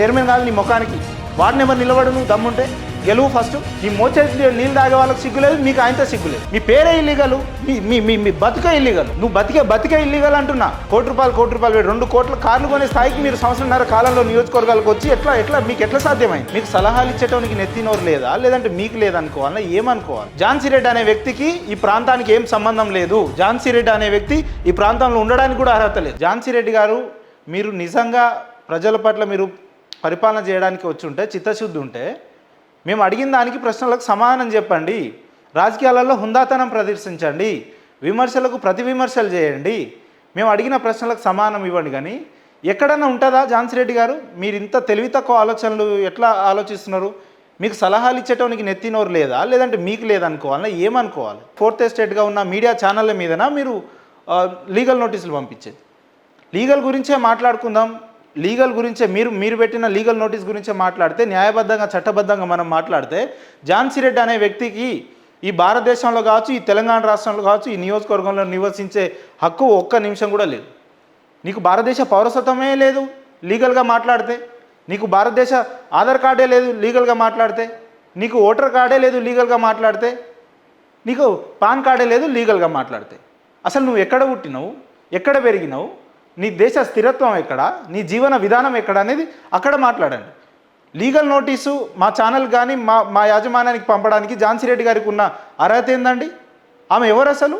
Chairman కాదు నీ ముఖానికి. వార్డు నెంబర్ నిలబడు నువ్వు దమ్ముంటే, గెలువు ఫస్ట్. నీ మోచేతి నీళ్ళు తాగే వాళ్ళకి సిగ్గులేదు, మీకు ఆయనతో సిగ్గులేదు. మీ పేరే ఇల్లీగల్, మీ బతికే ఇల్లీగల్. నువ్వు బతికే ఇల్లీగల్ అంటున్నా. కోటి రూపాయలు 2 కోట్ల కార్లు కొనే స్థాయికి మీరు సంవత్సరంన్నర కాలంలో నియోజకవర్గాలకు వచ్చి ఎట్లా మీకు ఎట్లా సాధ్యమైంది? మీకు సలహాలు ఇచ్చేటోనికి నెత్తినోరు లేదా, లేదంటే మీకు లేదనుకోవాలా? ఏమనుకోవాలి? ఝాన్సీ రెడ్డి అనే వ్యక్తికి ఈ ప్రాంతానికి ఏం సంబంధం లేదు. ఝాన్సీ రెడ్డి అనే వ్యక్తి ఈ ప్రాంతంలో ఉండడానికి కూడా అర్హత లేదు. ఝాన్సీ రెడ్డి గారు, మీరు నిజంగా ప్రజల పట్ల మీరు పరిపాలన చేయడానికి వచ్చి ఉంటే, చిత్తశుద్ధి ఉంటే, మేము అడిగిన దానికి ప్రశ్నలకు సమాధానం చెప్పండి. రాజకీయాలలో హుందాతనం ప్రదర్శించండి. విమర్శలకు ప్రతి విమర్శలు చేయండి. మేము అడిగిన ప్రశ్నలకు సమాధానం ఇవ్వండి. కానీ ఎక్కడన్నా ఉంటుందా ఝాన్సీ రెడ్డి గారు? మీరు ఇంత తెలివి తక్కువ ఆలోచనలు ఎట్లా ఆలోచిస్తున్నారు? మీకు సలహాలు ఇచ్చేటోనికి నెత్తినోరు లేదా, లేదంటే మీకు లేదనుకోవాలా? ఏమనుకోవాలి? 4th ఎస్టేట్గా ఉన్న మీడియా ఛానళ్ళ మీదనా మీరు లీగల్ నోటీసులు పంపించేది? లీగల్ గురించే మాట్లాడుకుందాం. లీగల్ గురించే మీరు పెట్టిన లీగల్ నోటీస్ గురించే మాట్లాడితే, న్యాయబద్ధంగా చట్టబద్ధంగా మనం మాట్లాడితే, ఝాన్సీ రెడ్డి అనే వ్యక్తికి ఈ భారతదేశంలో కావచ్చు, ఈ తెలంగాణ రాష్ట్రంలో కావచ్చు, ఈ నియోజకవర్గంలో నివసించే హక్కు ఒక్క నిమిషం కూడా లేదు. నీకు భారతదేశ పౌరసత్వమే లేదు లీగల్గా మాట్లాడితే, నీకు భారతదేశ ఆధార్ కార్డే లేదు లీగల్గా మాట్లాడితే, నీకు ఓటర్ కార్డే లేదు లీగల్గా మాట్లాడితే, నీకు పాన్ కార్డే లేదు లీగల్గా మాట్లాడితే, అసలు నువ్వు ఎక్కడ పుట్టినావు, ఎక్కడ పెరిగినావు, నీ దేశ స్థిరత్వం ఎక్కడ, నీ జీవన విధానం ఎక్కడ అనేది అక్కడ మాట్లాడండి. లీగల్ నోటీసు మా ఛానల్ కానీ మా యాజమాన్యానికి పంపడానికి ఝాన్సీ రెడ్డి గారికి ఉన్న అర్హత ఏందండి? ఆమె ఎవరు అసలు?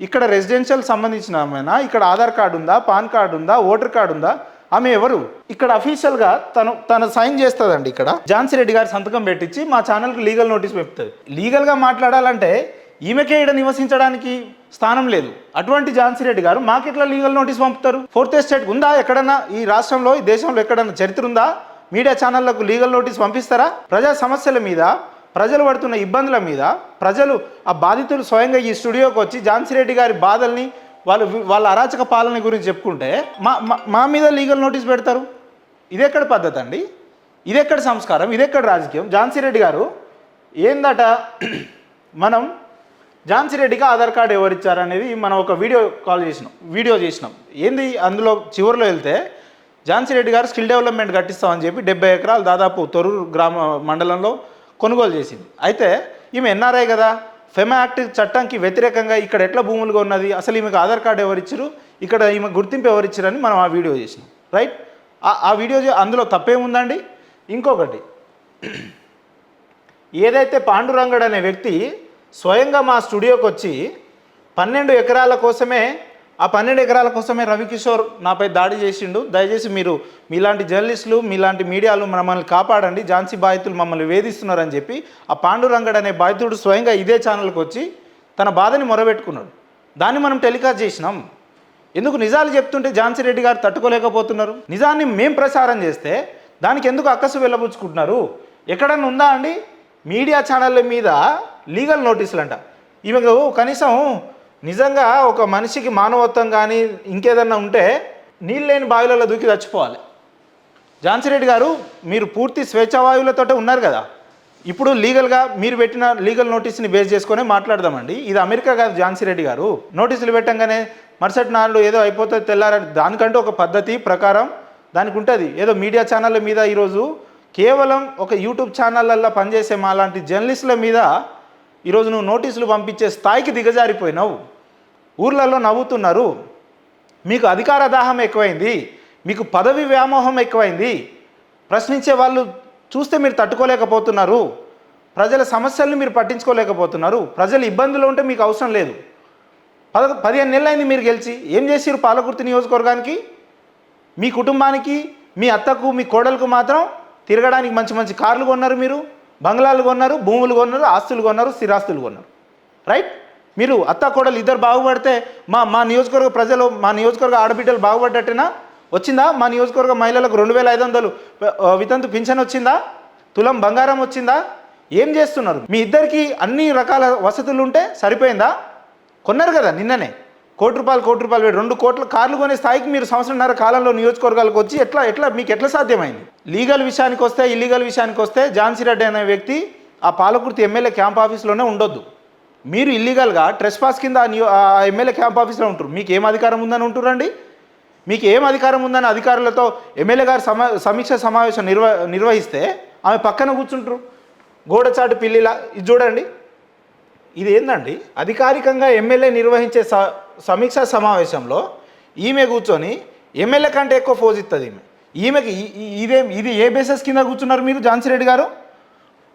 ఇక్కడ రెసిడెన్షియల్ సంబంధించిన ఆమెనా? ఇక్కడ ఆధార్ కార్డు ఉందా, పాన్ కార్డు ఉందా, ఓటర్ కార్డు ఉందా? ఆమె ఎవరు? ఇక్కడ అఫీషియల్గా తను సైన్ చేస్తుందండి. ఇక్కడ ఝాన్సీ రెడ్డి గారి సంతకం పెట్టించి మా ఛానల్కి లీగల్ నోటీస్ పెడుతుంది. లీగల్గా మాట్లాడాలంటే ఈమెకే ఇక్కడ నివసించడానికి స్థానం లేదు. అటువంటి ఝాన్సీ రెడ్డి గారు మాకెట్లా లీగల్ నోటీస్ పంపుతారు? 4th ఎస్టేట్ ఉందా ఎక్కడన్నా? ఈ రాష్ట్రంలో, ఈ దేశంలో ఎక్కడన్నా చరిత్ర ఉందా? మీడియా ఛానళ్లకు లీగల్ నోటీస్ పంపిస్తారా? ప్రజా సమస్యల మీద, ప్రజలు పడుతున్న ఇబ్బందుల మీద, ప్రజలు ఆ బాధితులు స్వయంగా ఈ స్టూడియోకి వచ్చి ఝాన్సీ రెడ్డి గారి బాధల్ని, వాళ్ళ అరాచక పాలన గురించి చెప్పుకుంటే మా మీద లీగల్ నోటీస్ పెడతారు. ఇదెక్కడ పద్ధతి అండి? ఇదెక్కడ సంస్కారం? ఇదెక్కడ రాజకీయం? ఝాన్సీ రెడ్డి గారు ఏందట, మనం ఝాన్సీ రెడ్డికి ఆధార్ కార్డు ఎవరిచ్చారనేది మనం ఒక వీడియో చేసినాం. ఏంది అందులో చివరిలో వెళ్తే, ఝాన్సీ రెడ్డి గారు స్కిల్ డెవలప్మెంట్ కట్టిస్తామని చెప్పి 70 ఎకరాలు దాదాపు తొర్రూరు గ్రామ మండలంలో కొనుగోలు చేసింది. అయితే ఈమె ఎన్ఆర్ఐ కదా, ఫెమా యాక్ట్ చట్టంకి వ్యతిరేకంగా ఇక్కడ ఎట్లా భూములుగా ఉన్నది, అసలు ఈమెకు ఆధార్ కార్డు ఎవరిచ్చారు, ఇక్కడ ఈమె గుర్తింపు ఎవరిచ్చారని మనం ఆ వీడియో చేసినాం. రైట్? ఆ వీడియో అందులో తప్పేముందండి? ఇంకొకటి, ఏదైతే పాండురంగడ్ అనే వ్యక్తి స్వయంగా మా స్టూడియోకి వచ్చి 12 ఎకరాల కోసమే రవికిషోర్ నాపై దాడి చేసిండు, దయచేసి మీరు మీలాంటి జర్నలిస్టులు, మీలాంటి మీడియాలు మమ్మల్ని కాపాడండి, ఝాన్సీ బాధితులు మమ్మల్ని వేధిస్తున్నారని చెప్పి ఆ పాండురంగడ్ అనే బాధితుడు స్వయంగా ఇదే ఛానల్కి వచ్చి తన బాధని మొరబెట్టుకున్నాడు. దాన్ని మనం టెలికాస్ట్ చేసినాం. ఎందుకు నిజాలు చెప్తుంటే ఝాన్సీ రెడ్డి గారు తట్టుకోలేకపోతున్నారు? నిజాన్ని మేం ప్రసారం చేస్తే దానికి ఎందుకు అక్కసు వెళ్ళబుచ్చుకుంటున్నారు? ఎక్కడన్నా ఉందా అండి మీడియా ఛానళ్ళ మీద లీగల్ నోటీసులు అంట? ఈమెకు కనీసం నిజంగా ఒక మనిషికి మానవత్వం కానీ ఇంకేదన్నా ఉంటే నీళ్ళు లేని బావిలలో దూకి చచ్చిపోవాలి. ఝాన్సీ రెడ్డి గారు, మీరు పూర్తి స్వేచ్ఛావాయువులతో ఉన్నారు కదా. ఇప్పుడు లీగల్గా మీరు పెట్టిన లీగల్ నోటీస్ని బేస్ చేసుకొని మాట్లాడదామండి. ఇది అమెరికా కాదు ఝాన్సీ రెడ్డి గారు. నోటీసులు పెట్టంగానే మరుసటి నాళ్ళు ఏదో అయిపోతుంది తెల్లారని, దానికంటే ఒక పద్ధతి ప్రకారం దానికి ఉంటుంది. ఏదో మీడియా ఛానళ్ళ మీద ఈరోజు కేవలం ఒక యూట్యూబ్ ఛానళ్ళల్లో పనిచేసే మా లాంటి జర్నలిస్టుల మీద ఈరోజు నువ్వు నోటీసులు పంపించే స్థాయికి దిగజారిపోయినావు. ఊర్లలో నవ్వుతున్నారు. మీకు అధికార దాహం ఎక్కువైంది, మీకు పదవి వ్యామోహం ఎక్కువైంది. ప్రశ్నించే వాళ్ళు చూస్తే మీరు తట్టుకోలేకపోతున్నారు. ప్రజల సమస్యలను మీరు పట్టించుకోలేకపోతున్నారు. ప్రజలు ఇబ్బందులు ఉంటే మీకు అవసరం లేదు. 15 నెలలైంది మీరు గెలిచి. ఏం చేసిరు పాలకుర్తి నియోజకవర్గానికి? మీ కుటుంబానికి, మీ అత్తకు, మీ కోడలకు మాత్రం తిరగడానికి మంచి మంచి కార్లు కొన్నారు, మీరు బంగ్లాలు కొన్నారు, భూములు కొన్నారు, ఆస్తులు కొన్నారు, స్థిరాస్తులు కొన్నారు. రైట్? మీరు అత్త కోడలు ఇద్దరు బాగుపడితే మా నియోజకవర్గ ప్రజలు, మా నియోజకవర్గ ఆడబిడ్డలు బాగుపడ్డట్టేనా? వచ్చిందా? మా నియోజకవర్గ మహిళలకు 2500 వితంతు పింఛన్ వచ్చిందా? తులం బంగారం వచ్చిందా? ఏం చేస్తున్నారు? మీ ఇద్దరికి అన్ని రకాల వసతులు ఉంటే సరిపోయిందా? కొన్నారు కదా నిన్ననే కోటి రూపాయలు 2 కోట్ల కార్లు కొనే స్థాయికి మీరు సంవత్సరంన్నర కాలంలో నియోజకవర్గాలకు వచ్చి మీకు ఎట్లా సాధ్యమైంది? లీగల్ విషయానికి వస్తే, ఇల్లీగల్ విషయానికి వస్తే ఝాన్సీ రెడ్డి అనే వ్యక్తి ఆ పాలకుర్తి ఎమ్మెల్యే క్యాంప్ ఆఫీస్లోనే ఉండొద్దు. మీరు ఇల్లీగల్గా ట్రెస్పాస్ కింద ఆ ఎమ్మెల్యే క్యాంప్ ఆఫీస్లో ఉంటారు. మీకు ఏం అధికారం ఉందని ఉంటురండి? మీకు ఏం అధికారం ఉందని అధికారులతో ఎమ్మెల్యే గారు సమీక్ష సమావేశం నిర్వహిస్తే ఆమె పక్కన కూర్చుంటారు గోడచాటు పిల్లిలా. ఇది చూడండి, ఇది ఏందండి? అధికారికంగా ఎమ్మెల్యే నిర్వహించే సమీక్షా సమావేశంలో ఈమె కూర్చొని ఎమ్మెల్యే కంటే ఎక్కువ ఫోజ్ ఇస్తుంది ఈమెకి. ఇది ఏ బేసిస్ కింద కూర్చున్నారు మీరు? ఝాన్సీ రెడ్డి గారు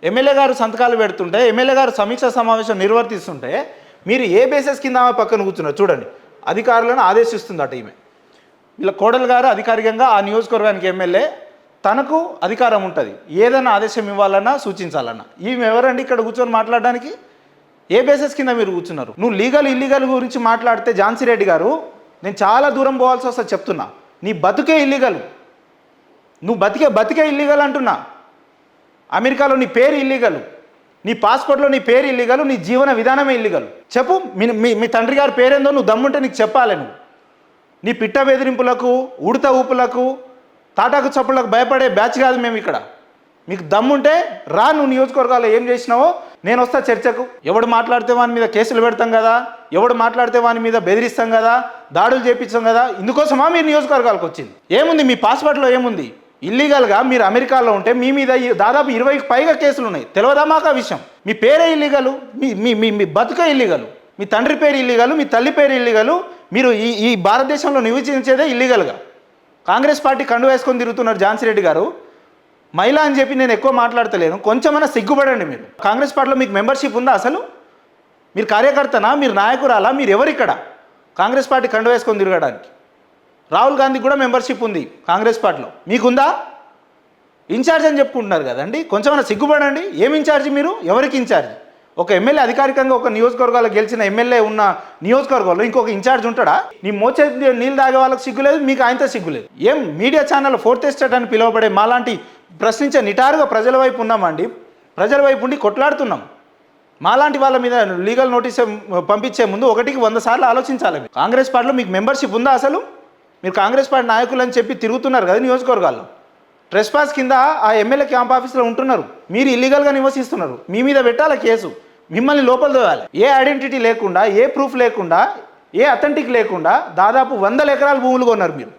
ఎమ్మెల్యే గారు సంతకాలు పెడుతుంటే, ఎమ్మెల్యే గారు సమీక్షా సమావేశం నిర్వర్తిస్తుంటే మీరు ఏ బేసిస్ కింద ఆమె పక్కన కూర్చున్నారు? చూడండి, అధికారులను ఆదేశిస్తుందట ఈమె. వీళ్ళ కోడలు గారు అధికారికంగా ఆ నియోజకవర్గానికి ఎమ్మెల్యే, తనకు అధికారం ఉంటుంది ఏదైనా ఆదేశం ఇవ్వాలన్నా సూచించాలన్నా. ఈమె ఎవరండి ఇక్కడ కూర్చొని మాట్లాడడానికి? ఏ బేసిస్ కింద మీరు కూర్చున్నారు? నువ్వు లీగల్ ఇల్లీగల్ గురించి మాట్లాడితే ఝాన్సీ రెడ్డి గారు, నేను చాలా దూరం పోవాల్సి వస్తుంది చెప్తున్నా. నీ బతుకే ఇల్లీగల్, నువ్వు బతికే ఇల్లీగల్ అంటున్నా. అమెరికాలో నీ పేరు ఇల్లీగల్, నీ పాస్పోర్ట్లో నీ పేరు ఇల్లీగల్, నీ జీవన విధానమే ఇల్లీగల్. చెప్పు, మీ తండ్రి గారి పేరేందో నువ్వు దమ్ముంటే నీకు చెప్పాలి. నువ్వు నీ పిట్ట బెదిరింపులకు, ఉడత ఊపులకు, తాటాకు చప్పులకు భయపడే బ్యాచ్ కాదు మేము ఇక్కడ. మీకు దమ్ముంటే రా, నువ్వు నియోజకవర్గాల్లో ఏం చేసినావో నేను వస్తా చర్చకు. ఎవడు మాట్లాడితే వాని మీద కేసులు పెడతాం కదా, ఎవడు మాట్లాడితే వాని మీద బెదిరిస్తాం కదా, దాడులు చేపిస్తాం కదా. ఇందుకోసమా మీరు నియోజకవర్గాలకు వచ్చింది? ఏముంది మీ పాస్పోర్ట్లో? ఏముంది? ఇల్లీగల్గా మీరు అమెరికాలో ఉంటే మీ మీద దాదాపు 20కి పైగా కేసులు ఉన్నాయి. తెలియదా మాకు ఆ విషయం? మీ పేరే ఇల్లీగలు, మీ బతుకే ఇల్లీగలు, మీ తండ్రి పేరు ఇల్లీగలు, మీ తల్లి పేరు ఇల్లీగలు. మీరు ఈ భారతదేశంలో నివసించేదే ఇల్లీగల్గా. కాంగ్రెస్ పార్టీ కండు వేసుకొని తిరుగుతున్నారు ఝాన్సీ రెడ్డి గారు. మహిళ అని చెప్పి నేను ఎక్కువ మాట్లాడతలేను, కొంచెమైనా సిగ్గుపడండి మీరు. కాంగ్రెస్ పార్టీలో మీకు మెంబర్షిప్ ఉందా అసలు? మీరు కార్యకర్తనా? మీరు నాయకురాలా? మీరు ఎవరిక్కడ కాంగ్రెస్ పార్టీ కండు వేసుకొని తిరగడానికి? రాహుల్ గాంధీ కూడా మెంబర్షిప్ ఉంది కాంగ్రెస్ పార్టీలో, మీకుందా? ఇన్ఛార్జ్ అని చెప్పుకుంటున్నారు కదండి, కొంచెమైనా సిగ్గుపడండి. ఏం ఇన్ఛార్జి మీరు? ఎవరికి ఇన్ఛార్జ్? ఒక ఎమ్మెల్యే అధికారికంగా ఒక నియోజకవర్గాల్లో గెలిచిన ఎమ్మెల్యే ఉన్న నియోజకవర్గంలో ఇంకొక ఇన్ఛార్జ్ ఉంటాడా? నీ మోచే నీళ్ళు తాగే వాళ్ళకి సిగ్గులేదు, మీకు ఆయనతో సిగ్గులేదు. ఏం మీడియా ఛానల్ ఫోర్త్ ఎస్టేట్ అని పిలువబడే మాలాంటి ప్రశ్నించే నిటారుగా ప్రజల వైపు ఉన్నామండి. ప్రజల వైపు ఉండి కొట్లాడుతున్నాం. మాలాంటి వాళ్ళ మీద లీగల్ నోటీస్ పంపించే ముందు 1కి 100 సార్లు ఆలోచించాలి. కాంగ్రెస్ పార్టీలో మీకు మెంబర్షిప్ ఉందా అసలు? మీరు కాంగ్రెస్ పార్టీ నాయకులు అని చెప్పి తిరుగుతున్నారు కదా నియోజకవర్గాల్లో. ట్రెస్పాస్ కింద ఆ ఎమ్మెల్యే క్యాంప్ ఆఫీస్లో ఉంటున్నారు, మీరు ఇల్లీగల్గా నివసిస్తున్నారు. మీ మీద పెట్టాలి కేసు, మిమ్మల్ని లోపల తోయాలి. ఏ ఐడెంటిటీ లేకుండా, ఏ ప్రూఫ్ లేకుండా, ఏ అథెంటిక్ లేకుండా దాదాపు 100 ఎకరాల భూములు కొన్నారు మీరు.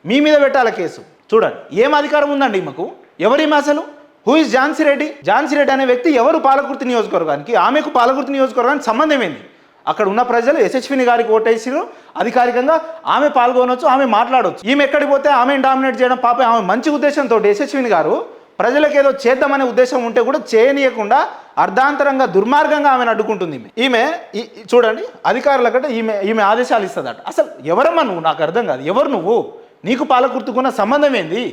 మీ మీద పెట్టాలి కేసు. చూడండి, ఏం అధికారం ఉందండి మాకు? ఎవరిమ అసలు? Who is Jhansi Reddy? ఝాన్సీ రెడ్డి అనే వ్యక్తి ఎవరు పాలకుర్తి నియోజకవర్గానికి? ఆమెకు పాలకుర్తి నియోజకవర్గానికి సంబంధం ఏంది? అక్కడ ఉన్న ప్రజలు యశస్విని గారికి ఓటేసిరు, అధికారికంగా ఆమె పాల్గొనవచ్చు, ఆమె మాట్లాడవచ్చు. ఈమె ఎక్కడికి పోతే ఆమెను డామినేట్ చేయడం పాప. ఆమె మంచి ఉద్దేశంతో యశస్విని గారు ప్రజలకు ఏదో చేద్దామనే ఉద్దేశం ఉంటే కూడా చేయనీయకుండా అర్ధాంతరంగా దుర్మార్గంగా ఆమెను అడ్డుకుంటుంది. ఈమె చూడండి, అధికారుల కంటే ఈమె ఆదేశాలు ఇస్తుందట. అసలు ఎవరమ్మా నువ్వు? నాకు అర్థం కాదు. ఎవరు నువ్వు? నీకు పాలకుర్తుకున్న సంబంధం ఏంది?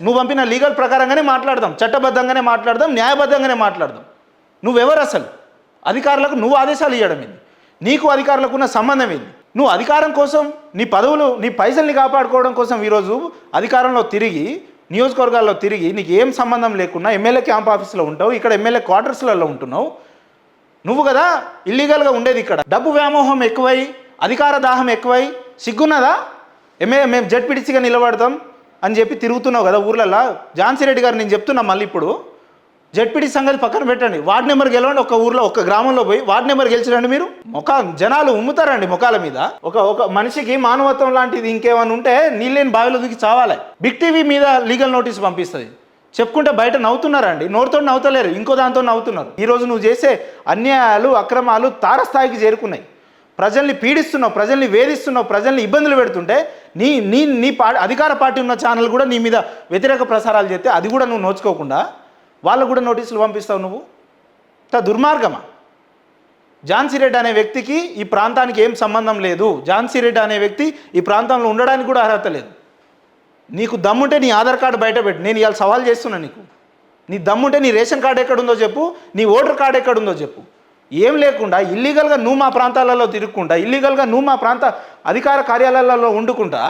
నువ్వు పంపిన లీగల్ ప్రకారంగానే మాట్లాడదాం, చట్టబద్ధంగానే మాట్లాడదాం, న్యాయబద్ధంగానే మాట్లాడదాం. నువ్వెవరు అసలు? అధికారులకు నువ్వు ఆదేశాలు ఇవ్వడం ఏంది? నీకు అధికారులకు ఉన్న సంబంధం ఏంది? నువ్వు అధికారం కోసం, నీ పదవులు, నీ పైసల్ని కాపాడుకోవడం కోసం ఈరోజు అధికారంలో తిరిగి, నియోజకవర్గాల్లో తిరిగి, నీకు ఏం సంబంధం లేకుండా ఎమ్మెల్యే క్యాంప్ ఆఫీస్లో ఉంటావు, ఇక్కడ ఎమ్మెల్యే క్వార్టర్స్లలో ఉంటున్నావు. నువ్వు కదా ఇల్లీగల్గా ఉండేది. ఇక్కడ డబ్బు వ్యామోహం ఎక్కువై, అధికార దాహం ఎక్కువై, సిగ్గున్నదా? మేము జడ్పీటీసీగా నిలబడతాం అని చెప్పి తిరుగుతున్నావు కదా ఊర్లలో. ఝాన్సీ రెడ్డి గారు, నేను చెప్తున్నా మళ్ళీ ఇప్పుడు, జడ్పీటీ సంగతి పక్కన పెట్టండి. వార్డు నెంబర్ గెలవండి. ఒక ఊర్లో, ఒక గ్రామంలో పోయి వార్డు నెంబర్ గెలిచిరండి. మీరు జనాలు ఉమ్ముతారండి ముఖాల మీద. ఒక మనిషికి మానవత్వం లాంటిది ఇంకేమైనా ఉంటే నీళ్ళని బావిలో దూకి చావాలి. బిగ్ టీవీ మీద లీగల్ నోటీస్ పంపిస్తుంది. చెప్పుకుంటే బయట నవ్వుతున్నారండి, నోటితో నవ్వుతలేరు, ఇంకో దాంతో నవ్వుతున్నారు. ఈరోజు నువ్వు చేసే అన్యాయాలు, అక్రమాలు తారస్థాయికి చేరుకున్నాయి. ప్రజల్ని పీడిస్తున్నావు, ప్రజల్ని వేధిస్తున్నావు, ప్రజల్ని ఇబ్బందులు పెడుతుంటే నీ అధికార పార్టీ ఉన్న ఛానల్ కూడా నీ మీద వ్యతిరేక ప్రసారాలు చేస్తే అది కూడా నువ్వు నోచుకోకుండా వాళ్ళకు కూడా నోటీసులు పంపిస్తావు. నువ్వు దుర్మార్గమా? ఝాన్సీ రెడ్డి అనే వ్యక్తికి ఈ ప్రాంతానికి ఏం సంబంధం లేదు. ఝాన్సీ రెడ్డి అనే వ్యక్తి ఈ ప్రాంతంలో ఉండడానికి కూడా అర్హత లేదు. నీకు దమ్ముంటే నీ ఆధార్ కార్డు బయట పెట్టు. నేను ఇవాళ సవాల్ చేస్తున్నా నీకు. నీ దమ్ముంటే నీ రేషన్ కార్డు ఎక్కడుందో చెప్పు, నీ ఓటర్ కార్డు ఎక్కడుందో చెప్పు. ఏం లేకుండా ఇల్లీగల్గా నువ్వు మా ప్రాంతాలలో తిరుగుకుంటా, ఇల్లీగల్గా నువ్వు మా ప్రాంత అధికార కార్యాలయాలలో వండుకుంటా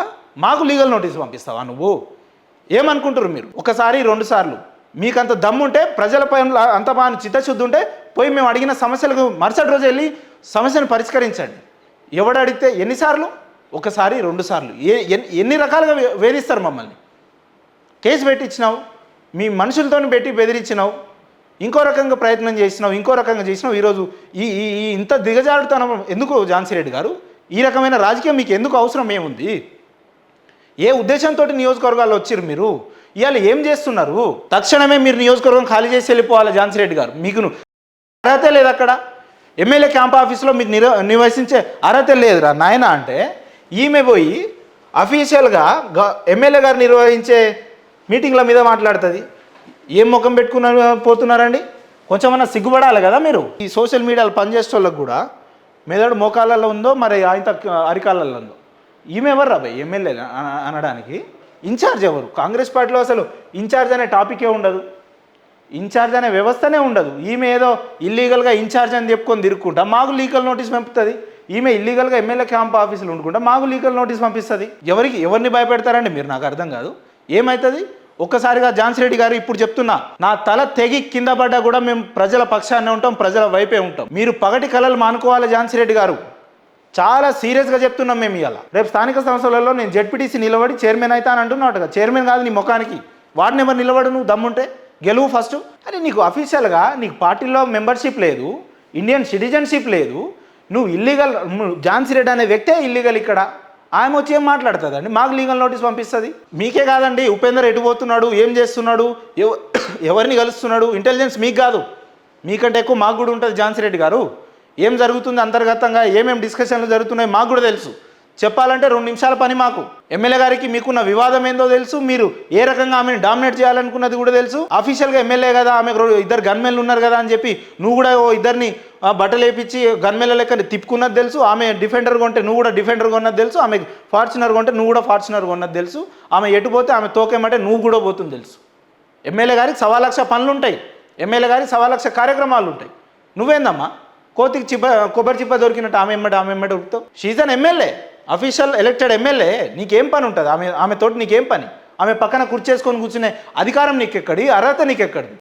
మాకు లీగల్ నోటీస్ పంపిస్తావా? నువ్వు ఏమనుకుంటారు మీరు? ఒకసారి 2 సార్లు మీకంత దమ్ముంటే, ప్రజలపై అంత బాగా చిత్తశుద్ధి ఉంటే పోయి మేము అడిగిన సమస్యలకు మరుసటి రోజు వెళ్ళి సమస్యను పరిష్కరించండి. ఎవడు అడిగితే ఎన్నిసార్లు? 1 సారి 2 సార్లు. ఎన్ని రకాలుగా వేధిస్తారు మమ్మల్ని? కేసు పెట్టించినావు, మీ మనుషులతో పెట్టి బెదిరించినావు, ఇంకో రకంగా ప్రయత్నం చేసినావు, ఇంకో రకంగా చేసినావు. ఈరోజు ఇంత దిగజారుతనం ఎందుకు ఝాన్సీ రెడ్డి గారు? ఈ రకమైన రాజకీయం మీకు ఎందుకు అవసరం ఏముంది? ఏ ఉద్దేశంతో నియోజకవర్గాల్లో వచ్చారు మీరు? ఇవాళ ఏం చేస్తున్నారు? తక్షణమే మీరు నియోజకవర్గం ఖాళీ చేసి వెళ్ళిపోవాలి ఝాన్సీ రెడ్డి గారు. మీకు అర్హత లేదు అక్కడ. ఎమ్మెల్యే క్యాంప్ ఆఫీస్లో మీకు నివసించే అర్హత లేదురా నాయన అంటే ఈమె పోయి అఫీషియల్గా ఎమ్మెల్యే గారు నిర్వహించే మీటింగ్ల మీద మాట్లాడుతుంది. ఏం ముఖం పోతున్నారండి? కొంచెమన్నా సిగ్గుపడాలి కదా మీరు. ఈ సోషల్ మీడియాలో పనిచేసే వాళ్ళకి కూడా మెదడు మోకాళ్ళల్లో ఉందో మరి ఆయన అరికాళ్ళల్లో ఉందో. ఈమె ఎవరు రాబాయ్ ఎమ్మెల్యే అనడానికి? ఇన్ఛార్జ్ ఎవరు? కాంగ్రెస్ పార్టీలో అసలు ఇన్ఛార్జ్ అనే టాపికే ఉండదు, ఇన్ఛార్జ్ అనే వ్యవస్థనే ఉండదు. ఈమె ఏదో ఇల్లీగల్గా ఇన్ఛార్జ్ అని చెప్పుకొని తిరుక్కుంటా మాకు లీగల్ నోటీస్ పంపుతుంది. ఈమె ఇల్లీగల్గా ఎమ్మెల్యే క్యాంప్ ఆఫీసులు ఉండుకుంటా మాకు లీగల్ నోటీస్ పంపిస్తుంది. ఎవరిని భయపెడతారండి మీరు? నాకు అర్థం కాదు. ఏమవుతుంది? ఒక్కసారిగా ఝాన్సీ రెడ్డి గారు ఇప్పుడు చెప్తున్నా, నా తల తెగి కింద పడ్డా కూడా మేము ప్రజల పక్షాన్నే ఉంటాం, ప్రజల వైపే ఉంటాం. మీరు పగటి కళలు మానుకోవాలి ఝాన్సీ రెడ్డి గారు. చాలా సీరియస్గా చెప్తున్నాం మేము. ఇవాళ రేపు స్థానిక సంస్థలలో నేను జెడ్పీటీసీ నిలబడి చైర్మన్ అయితే అని అంటున్నావుగా. చైర్మన్ కాదు నీ ముఖానికి, వార్డు నెంబర్ నిలబడు. నువ్వు దమ్ముంటే గెలువు ఫస్ట్. అని నీకు అఫీషియల్గా నీకు పార్టీలో మెంబర్షిప్ లేదు, ఇండియన్ సిటిజన్షిప్ లేదు. నువ్వు ఇల్లీగల్. ఝాన్సీ రెడ్డి అనే వ్యక్తే ఇల్లీగల్ ఇక్కడ. ఆమె వచ్చి ఏం మాట్లాడుతుందండి? మాకు లీగల్ నోటీస్ పంపిస్తుంది. మీకే కాదండి, ఉపేందర్ ఎటు పోతున్నాడు, ఏం చేస్తున్నాడు, ఎవరిని కలుస్తున్నాడు, ఇంటెలిజెన్స్ మీకు కాదు, మీకంటే ఎక్కువ మాకు కూడా ఉంటుంది. ఝాన్సీ రెడ్డి గారు ఏం జరుగుతుంది అంతర్గతంగా, ఏమేమి డిస్కషన్లు జరుగుతున్నాయో మాకు కూడా తెలుసు. చెప్పాలంటే 2 నిమిషాల పని మాకు. ఎమ్మెల్యే గారికి మీకున్న వివాదం ఏందో తెలుసు, మీరు ఏ రకంగా ఆమెను డామినేట్ చేయాలనుకున్నది కూడా తెలుసు. అఫీషియల్గా ఎమ్మెల్యే కదా, ఆమె 2 గన్మెన్లు ఉన్నారు కదా అని చెప్పి నువ్వు కూడా ఇద్దరిని బట్టలు వేపించి గన్మెన్ల లెక్క తిప్పుకున్నది తెలుసు. ఆమె డిఫెండర్ కొంటే నువ్వు కూడా డిఫెండర్ కొన్నది తెలుసు. ఆమె ఫార్చునర్ కొంటే నువ్వు కూడా ఫార్చునర్ కొన్నది తెలుసు. ఆమె ఎటు పోతే ఆమె తోకేమంటే నువ్వు కూడా పోతుంది తెలుసు. ఎమ్మెల్యే గారికి 1,00,000 పనులు ఉంటాయి, ఎమ్మెల్యే గారికి 1,00,000 కార్యక్రమాలు ఉంటాయి. నువ్వేందమ్మా కోతికి కొబ్బరి చిప్ప దొరికినట్టు ఆమె ఎమ్మట ఉరుకుతావు? She's an MLA, official elected MLA. నీకేం పని ఉంటుంది ఆమెతోటి? నీకేం పని? ఆమె పక్కన కుర్చేసుకొని కూర్చునే అధికారం నీకెక్కడి, అర్హత నీకెక్కడి?